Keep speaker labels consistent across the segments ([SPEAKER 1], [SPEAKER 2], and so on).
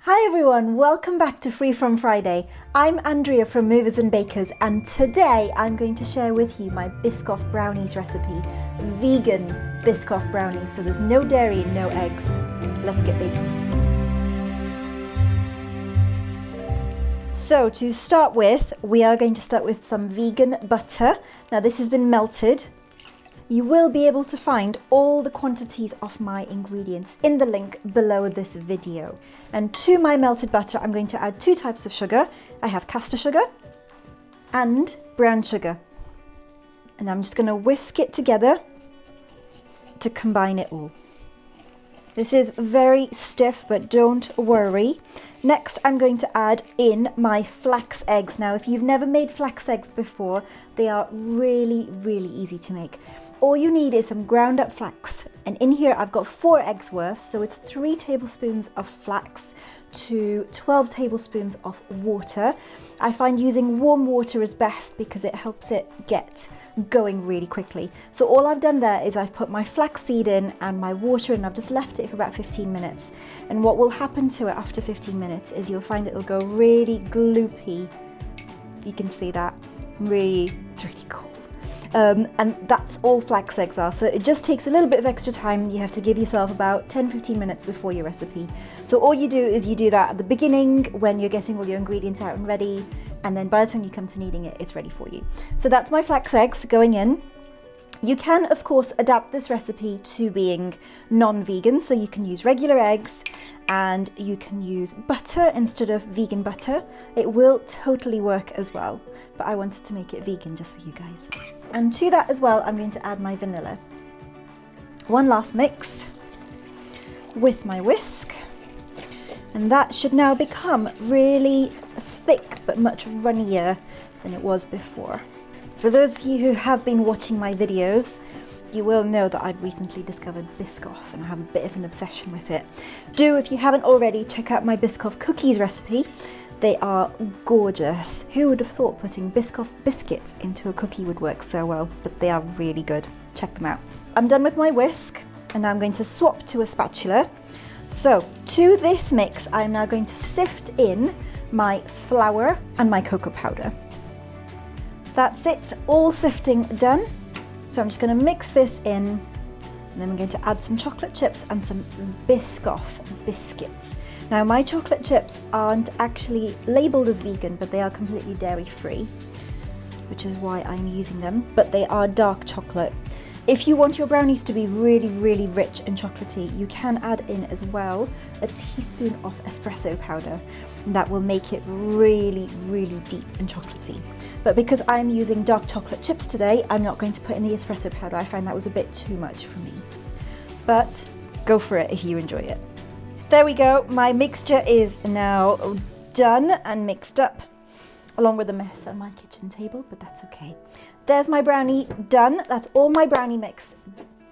[SPEAKER 1] Hi everyone, welcome back to Free From Friday. I'm Andrea from Movers and Bakers, and today I'm going to share with you my Biscoff Brownies recipe. Vegan Biscoff Brownies, so there's no dairy and no eggs. Let's get baking. So to start with, we are going to start with some vegan butter. Now this has been melted. You will be able to find all the quantities of my ingredients in the link below this video. And to my melted butter, I'm going to add 2 types of sugar. I have caster sugar and brown sugar. And I'm just going to whisk it together to combine it all. This is very stiff, but don't worry. Next, I'm going to add in my flax eggs. Now, if you've never made flax eggs before, they are really, really easy to make. All you need is some ground up flax. And in here, I've got 4 eggs worth. So it's 3 tablespoons of flax to 12 tablespoons of water. I find using warm water is best because it helps it get going really quickly. So all I've done there is I've put my flax seed in and my water in. I've just left it for about 15 minutes. And what will happen to it after 15 minutes is you'll find it'll go really gloopy. You can see that. It's really cool. And that's all flax eggs are, so it just takes a little bit of extra time. You have to give yourself about 10-15 minutes before your recipe. So all you do is you do that at the beginning when you're getting all your ingredients out and ready, and then by the time you come to kneading it, it's ready for you. So that's my flax eggs going in. You can, of course, adapt this recipe to being non-vegan, so you can use regular eggs and you can use butter instead of vegan butter. It will totally work as well, but I wanted to make it vegan just for you guys. And to that as well, I'm going to add my vanilla. One last mix with my whisk, and that should now become really thick but much runnier than it was before. For those of you who have been watching my videos, you will know that I've recently discovered Biscoff and I have a bit of an obsession with it. Do, if you haven't already, check out my Biscoff cookies recipe. They are gorgeous. Who would have thought putting Biscoff biscuits into a cookie would work so well, but they are really good. Check them out. I'm done with my whisk and now I'm going to swap to a spatula. So to this mix, I'm now going to sift in my flour and my cocoa powder. That's it, all sifting done. So I'm just going to mix this in, and then we're going to add some chocolate chips and some Biscoff biscuits. Now my chocolate chips aren't actually labelled as vegan, but they are completely dairy free, which is why I'm using them, but they are dark chocolate. If you want your brownies to be really, really rich and chocolatey, you can add in as well a teaspoon of espresso powder, and that will make it really, really deep and chocolatey. But because I'm using dark chocolate chips today, I'm not going to put in the espresso powder. I find that was a bit too much for me. But go for it if you enjoy it. There we go. My mixture is now done and mixed up, along with a mess on my kitchen table, but that's okay. There's my brownie done. That's all my brownie mix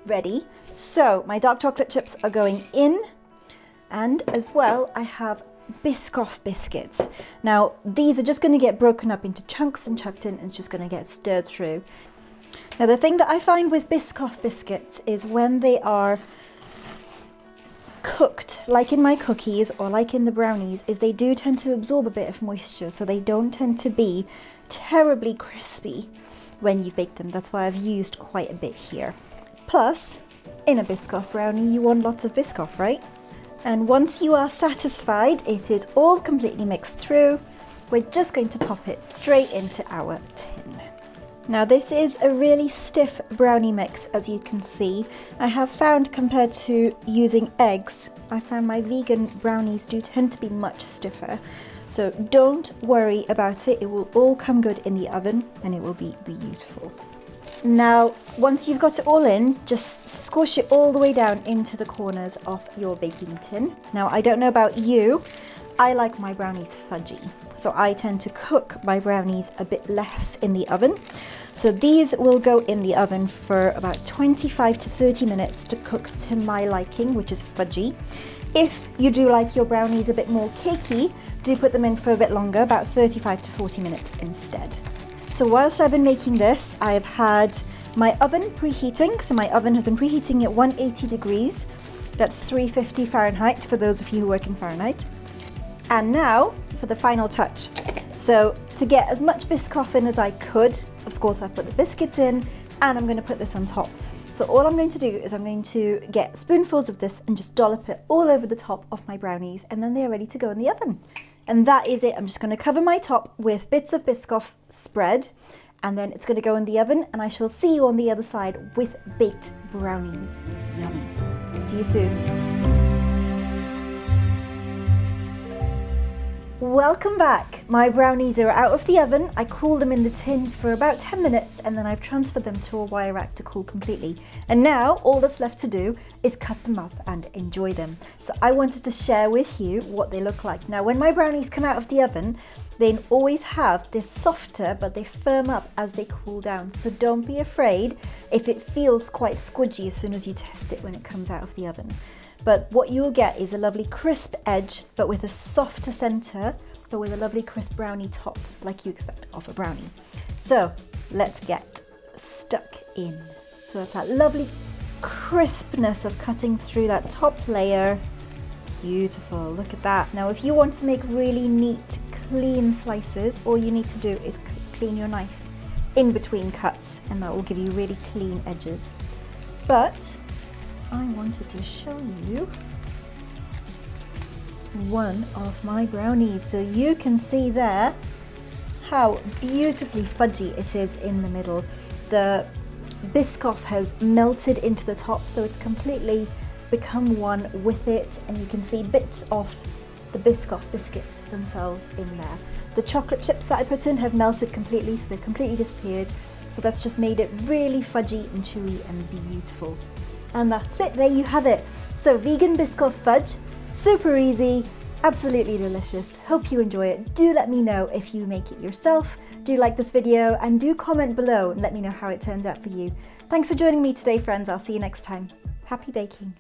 [SPEAKER 1] ready. So my dark chocolate chips are going in, and as well I have Biscoff biscuits. Now these are just going to get broken up into chunks and chucked in, and it's just going to get stirred through. Now the thing that I find with Biscoff biscuits is when they are cooked, like in my cookies or like in the brownies, is they do tend to absorb a bit of moisture, so they don't tend to be terribly crispy when you bake them. That's why I've used quite a bit here. Plus, in a Biscoff brownie, you want lots of Biscoff, right? And once you are satisfied, it is all completely mixed through, we're just going to pop it straight into our tin. Now this is a really stiff brownie mix, as you can see. I have found, compared to using eggs, I found my vegan brownies do tend to be much stiffer. So don't worry about it, it will all come good in the oven and it will be beautiful. Now, once you've got it all in, just squish it all the way down into the corners of your baking tin. Now, I don't know about you, I like my brownies fudgy, so I tend to cook my brownies a bit less in the oven. So these will go in the oven for about 25 to 30 minutes to cook to my liking, which is fudgy. If you do like your brownies a bit more cakey, do put them in for a bit longer, about 35 to 40 minutes instead. So whilst I've been making this, I've had my oven preheating. So my oven has been preheating at 180 degrees. That's 350 Fahrenheit for those of you who work in Fahrenheit. And now for the final touch. So to get as much Biscoff in as I could, of course I put the biscuits in and I'm going to put this on top. So all I'm going to do is I'm going to get spoonfuls of this and just dollop it all over the top of my brownies, and then they're ready to go in the oven. And that is it. I'm just going to cover my top with bits of Biscoff spread, and then it's going to go in the oven, and I shall see you on the other side with baked brownies. Yummy. See you soon. Welcome back. My brownies are out of the oven. I cooled them in the tin for about 10 minutes and then I've transferred them to a wire rack to cool completely. And now all that's left to do is cut them up and enjoy them. So I wanted to share with you what they look like. Now when my brownies come out of the oven, they always have this softer, but they firm up as they cool down. So don't be afraid if it feels quite squidgy as soon as you test it when it comes out of the oven. But what you'll get is a lovely crisp edge, but with a softer center, but with a lovely crisp brownie top, like you expect of a brownie. So let's get stuck in. So that's that lovely crispness of cutting through that top layer. Beautiful, look at that. Now if you want to make really neat, clean slices, all you need to do is clean your knife in between cuts, and that will give you really clean edges. But I wanted to show you one of my brownies, so you can see there how beautifully fudgy it is in the middle. The Biscoff has melted into the top, so it's completely become one with it, and you can see bits of the Biscoff biscuits themselves in there. The chocolate chips that I put in have melted completely, so they've completely disappeared, so that's just made it really fudgy and chewy and beautiful. And that's it, there you have it. So vegan Biscoff fudge, super easy, absolutely delicious. Hope you enjoy it. Do let me know if you make it yourself. Do like this video and do comment below and let me know how it turns out for you. Thanks for joining me today, friends. I'll see you next time. Happy baking.